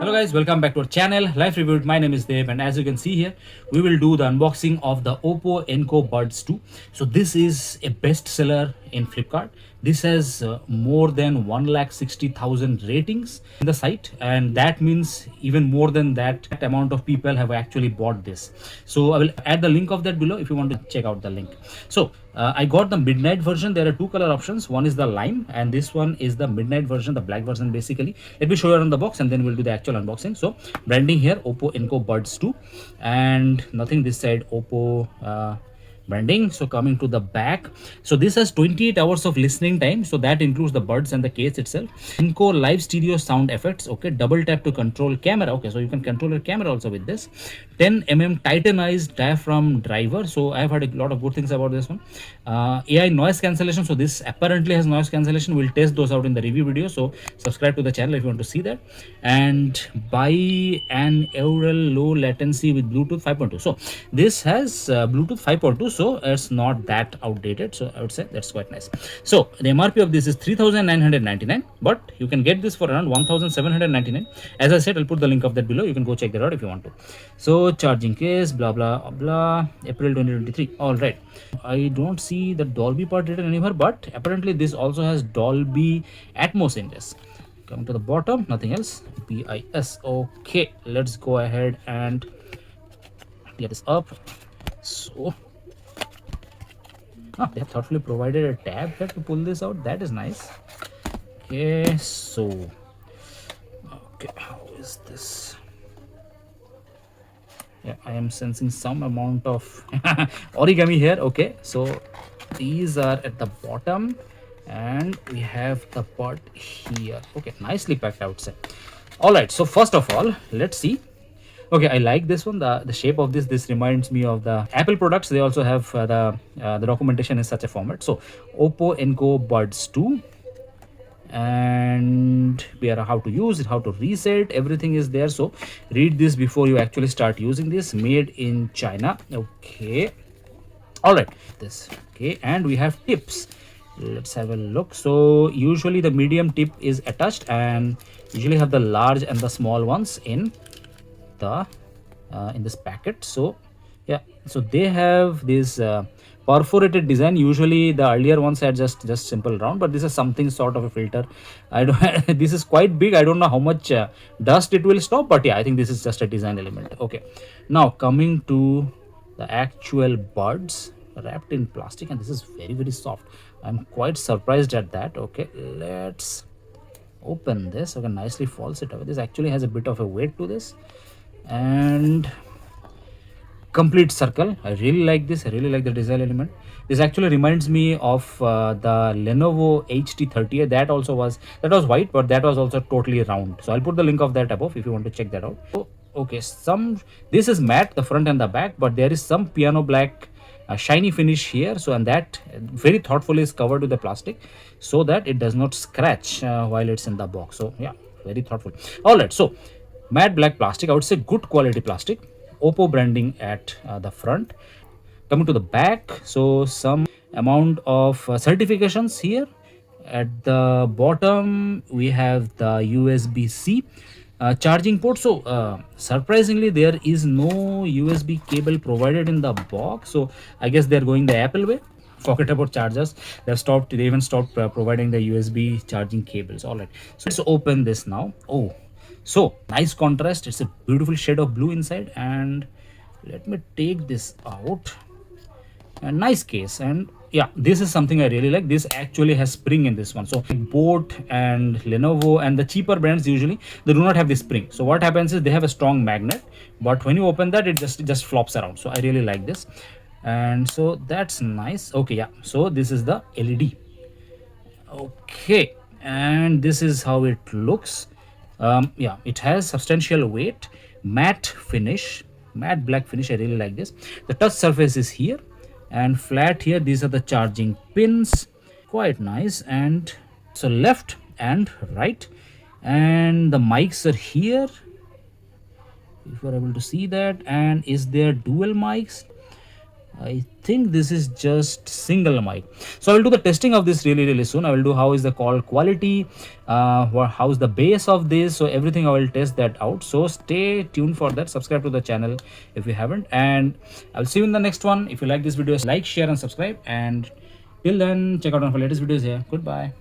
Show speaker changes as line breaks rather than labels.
Hello guys, welcome back to our channel Life Reviewed. My name is Dev, and as you can see here, we will do the unboxing of the OPPO Enco Buds 2. So this is a bestseller in Flipkart. This has more than 1,60,000 ratings in the site, and that means even more than that amount of people have actually bought this. So I will add the link of that below if you want to check out the link. So I got the midnight version. There are two color options. One is the lime and this one is the midnight version, the black version basically. Let me show you on the box and then we'll do the actual unboxing. So branding here, OPPO Enco Buds 2, and nothing this side, OPPO branding. So coming to the back, so this has 28 hours of listening time, so that includes the buds and the case itself. Enco live stereo sound effects, okay, double tap to control camera, okay, so you can control your camera also with this. 10 mm titanized diaphragm driver, so I've heard a lot of good things about this one. AI noise cancellation, so this apparently has noise cancellation. We'll test those out in the review video, so subscribe to the channel if you want to see that. And buy an Ultra Low Latency with Bluetooth 5.2, so this has Bluetooth 5.2, so it's not that outdated, so I would say that's quite nice. So the MRP of this is 3,999, but you can get this for around 1,799. As I said, I'll put the link of that below. You can go check that out if you want to. So charging case, blah blah blah, April 2023. All right, I don't see the Dolby part written anywhere, but apparently this also has Dolby Atmos in this. Coming to the bottom, nothing else. BIS. Okay, let's go ahead and get this up. So they have thoughtfully provided a tab here to pull this out. That is nice. Okay, so okay, how is this? Yeah, I am sensing some amount of origami here. Okay, so these are at the bottom and we have the part here. Okay, nicely packed outside. All right, so first of all, let's see. Okay, I like this one. The shape of this reminds me of the Apple products. They also have the documentation in such a format. So OPPO Enco Buds 2, and where how to use it, how to reset, everything is there. So read this before you actually start using this. Made in China. Okay, all right, this. Okay, and we have tips. Let's have a look. So usually the medium tip is attached, and usually have the large and the small ones in the in this packet. So yeah, so they have this perforated design. Usually the earlier ones had just simple round, but this is something sort of a filter. I don't this is quite big. I don't know how much dust it will stop, but yeah, I think this is just a design element. Okay, now coming to the actual buds wrapped in plastic, and this is very soft. I'm quite surprised at that. Okay, let's open this. Okay, nicely falls it away. This actually has a bit of a weight to this, and complete circle. I really like this. I really like the design element. This actually reminds me of the Lenovo HT30. That was white, but that was also totally round. So I'll put the link of that above if you want to check that out. So, okay, this is matte, the front and the back, but there is some piano black shiny finish here. So, and that very thoughtfully is covered with the plastic so that it does not scratch while it's in the box. So yeah, very thoughtful. All right, so matte black plastic, I would say good quality plastic. OPPO branding at the front. Coming to the back, so some amount of certifications here. At the bottom we have the USB-C charging port. So surprisingly there is no USB cable provided in the box, so I guess they're going the Apple way. Forget about chargers. They even stopped providing the USB charging cables. All right, so let's open this now. Oh, so nice contrast. It's a beautiful shade of blue inside, and let me take this out. A nice case, and yeah, this is something I really like. This actually has spring in this one. So Boat and Lenovo and the cheaper brands, usually they do not have this spring. So what happens is they have a strong magnet, but when you open that, it just flops around. So I really like this, and so that's nice. Okay, yeah, so this is the LED. Okay, and this is how it looks. Yeah, it has substantial weight, matte finish, matte black finish. I really like this. The touch surface is here and flat here. These are the charging pins, quite nice. And so left and right, and the mics are here if you're able to see that. And is there dual mics? I think this is just single mic. So I will do the testing of this really soon. I will do how is the call quality, how's the bass of this. So everything I will test that out. So stay tuned for that. Subscribe to the channel if you haven't, and I'll see you in the next one. If you like this video, like, share, and subscribe. And till then, check out one of our latest videos here. Goodbye.